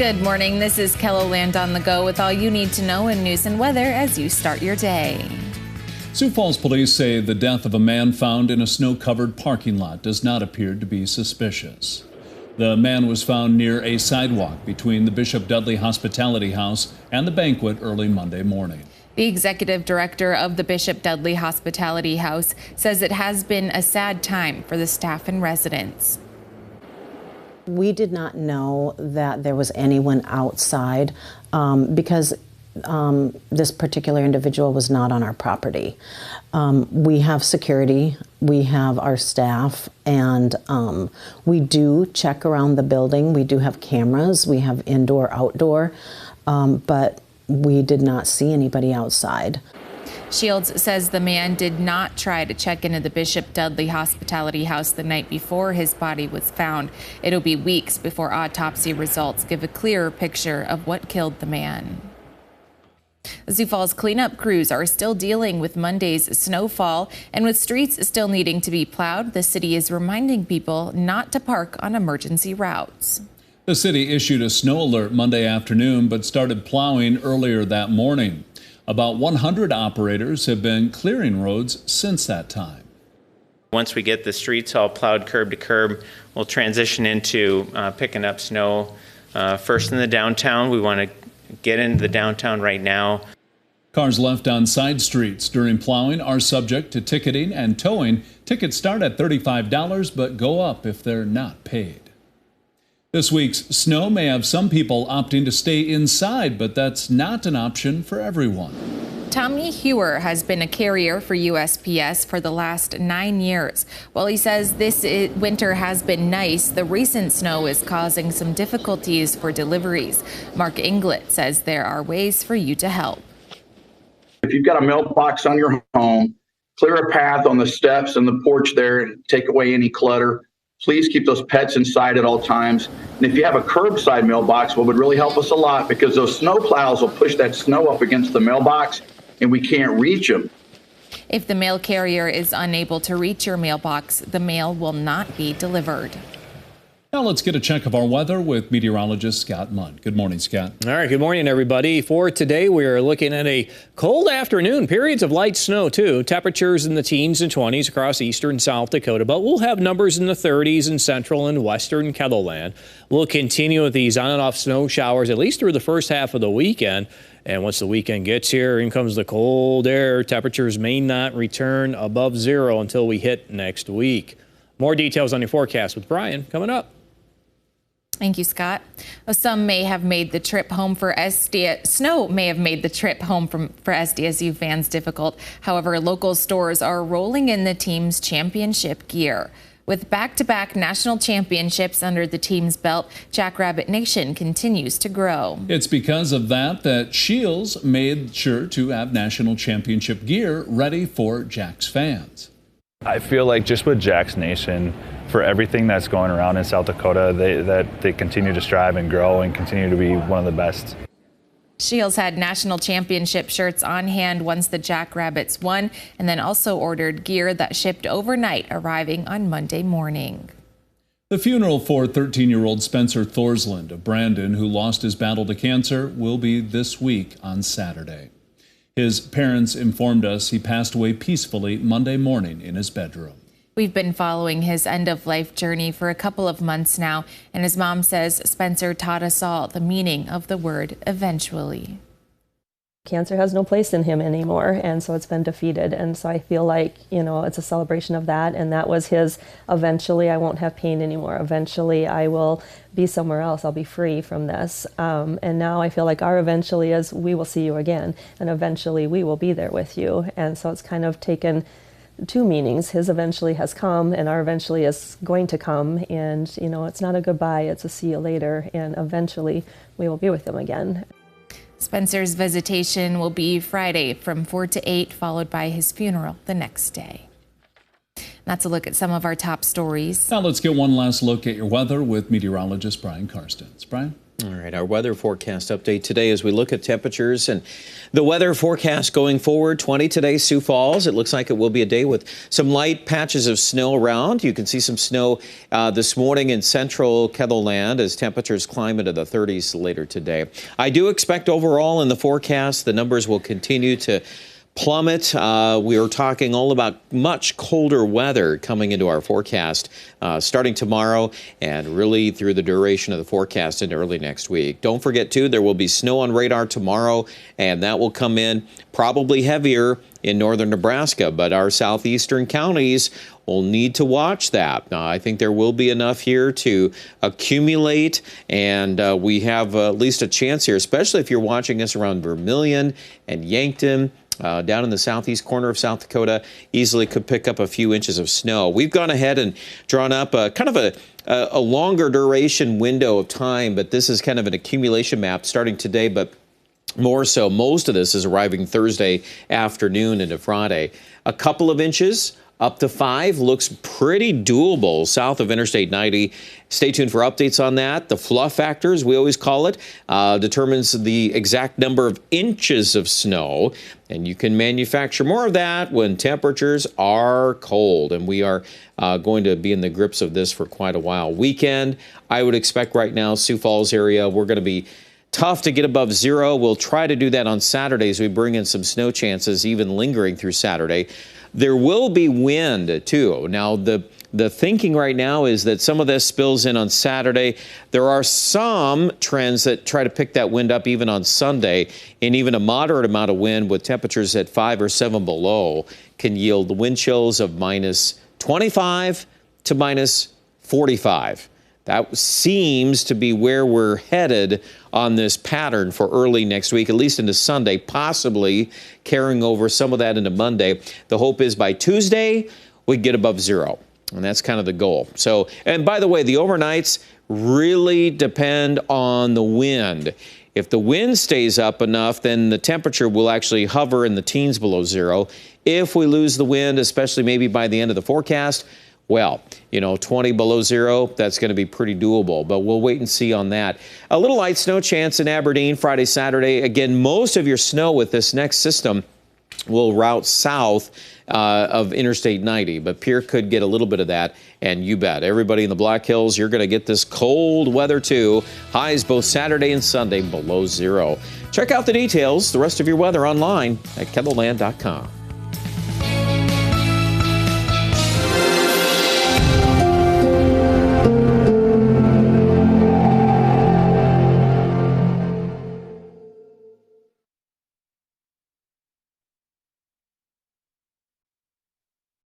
Good morning. This is Kelloland on the go with all you need to know in news and weather as you start your day. Sioux Falls police say the death of a man found in a snow-covered parking lot does not appear to be suspicious. The man was found near a sidewalk between the Bishop Dudley Hospitality House and the banquet early Monday morning. The executive director of the Bishop Dudley Hospitality House says it has been a sad time for the staff and residents. We did not know that there was anyone outside because this particular individual was not on our property. We have security, we have our staff, and we do check around the building. We do have cameras, we have indoor, outdoor, but we did not see anybody outside. Shields says the man did not try to check into the Bishop Dudley Hospitality House the night before his body was found. It'll be weeks before autopsy results give a clearer picture of what killed the man. The Sioux Falls cleanup crews are still dealing with Monday's snowfall, and with streets still needing to be plowed, the city is reminding people not to park on emergency routes. The city issued a snow alert Monday afternoon, but started plowing earlier that morning. About 100 operators have been clearing roads since that time. Once we get the streets all plowed curb to curb, we'll transition into picking up snow first in the downtown. We want to get into the downtown right now. Cars left on side streets during plowing are subject to ticketing and towing. Tickets start at $35 but go up if they're not paid. This week's snow may have some people opting to stay inside, but that's not an option for everyone. Tommy Hewer has been a carrier for USPS for the last 9 years. While he says this winter has been nice, the recent snow is causing some difficulties for deliveries. Mark Inglet says there are ways for you to help. If you've got a mailbox on your home, clear a path on the steps and the porch there and take away any clutter. Please keep those pets inside at all times. And if you have a curbside mailbox, what would really help us a lot, because those snow plows will push that snow up against the mailbox and we can't reach them. If the mail carrier is unable to reach your mailbox, the mail will not be delivered. Now let's get a check of our weather with meteorologist Scott Mudd. Good morning, Scott. All right, good morning, everybody. For today, we are looking at a cold afternoon, periods of light snow, too. Temperatures in the teens and 20s across eastern South Dakota, but we'll have numbers in the 30s in central and western Kettleland. We'll continue with these on and off snow showers at least through the first half of the weekend. And once the weekend gets here, in comes the cold air. Temperatures may not return above zero until we hit next week. More details on your forecast with Brian coming up. Thank you, Scott. Some may have made the trip home for snow may have made the trip home for SDSU fans difficult. However, local stores are rolling in the team's championship gear. With back-to-back national championships under the team's belt, Jackrabbit Nation continues to grow. It's because of that Shields made sure to have national championship gear ready for Jack's fans. I feel like just with Jack's Nation, for everything that's going around in South Dakota, they continue to strive and grow and continue to be one of the best. Shields had national championship shirts on hand once the Jackrabbits won, and then also ordered gear that shipped overnight, arriving on Monday morning. The funeral for 13-year-old Spencer Thorsland of Brandon, who lost his battle to cancer, will be this week on Saturday. His parents informed us he passed away peacefully Monday morning in his bedroom. We've been following his end-of-life journey for a couple of months now, and his mom says Spencer taught us all the meaning of the word eventually. Cancer has no place in him anymore, and so it's been defeated. And so I feel like, it's a celebration of that, and that was his eventually I won't have pain anymore. Eventually I will be somewhere else. I'll be free from this. And now I feel like our eventually is we will see you again, and eventually we will be there with you. And so it's kind of taken two meanings. His eventually has come, and our eventually is going to come. And, it's not a goodbye, it's a see you later. And eventually we will be with him again. Spencer's visitation will be Friday from 4 to 8, followed by his funeral the next day. That's a look at some of our top stories. Now let's get one last look at your weather with meteorologist Brian Karstens. Brian? All right, our weather forecast update today as we look at temperatures and the weather forecast going forward. 20 today, Sioux Falls. It looks like it will be a day with some light patches of snow around. You can see some snow this morning in central Ketherland as temperatures climb into the 30s later today. I do expect overall in the forecast the numbers will continue to plummet. We are talking all about much colder weather coming into our forecast starting tomorrow and really through the duration of the forecast into early next week. Don't forget, too, there will be snow on radar tomorrow, and that will come in probably heavier in northern Nebraska, but our southeastern counties will need to watch that. I think there will be enough here to accumulate, and we have at least a chance here, especially if you're watching us around Vermilion and Yankton. Down in the southeast corner of South Dakota, easily could pick up a few inches of snow. We've gone ahead and drawn up a kind of a longer duration window of time, but this is kind of an accumulation map starting today, but more so, most of this is arriving Thursday afternoon into Friday. A couple of inches, up to 5, looks pretty doable south of Interstate 90. Stay tuned for updates on that. The fluff factor, as we always call it, determines the exact number of inches of snow. And you can manufacture more of that when temperatures are cold. And we are going to be in the grips of this for quite a while. Weekend, I would expect right now, Sioux Falls area, we're going to be tough to get above 0. We'll try to do that on Saturdays. We bring in some snow chances, even lingering through Saturday. There will be wind, too. Now, the thinking right now is that some of this spills in on Saturday. There are some trends that try to pick that wind up even on Sunday, and even a moderate amount of wind with temperatures at 5 or 7 below can yield wind chills of minus 25 to minus 45. That seems to be where we're headed on this pattern for early next week, at least into Sunday, possibly carrying over some of that into Monday. The hope is by Tuesday, we get above 0, and that's kind of the goal. So, and by the way, the overnights really depend on the wind. If the wind stays up enough, then the temperature will actually hover in the teens below 0. If we lose the wind, especially maybe by the end of the forecast, well, 20 below 0, that's going to be pretty doable, but we'll wait and see on that. A little light snow chance in Aberdeen Friday, Saturday. Again, most of your snow with this next system will route south of Interstate 90, but Pierre could get a little bit of that, and you bet. Everybody in the Black Hills, you're going to get this cold weather too. Highs both Saturday and Sunday below 0. Check out the details, the rest of your weather online at KETHERLAND.com.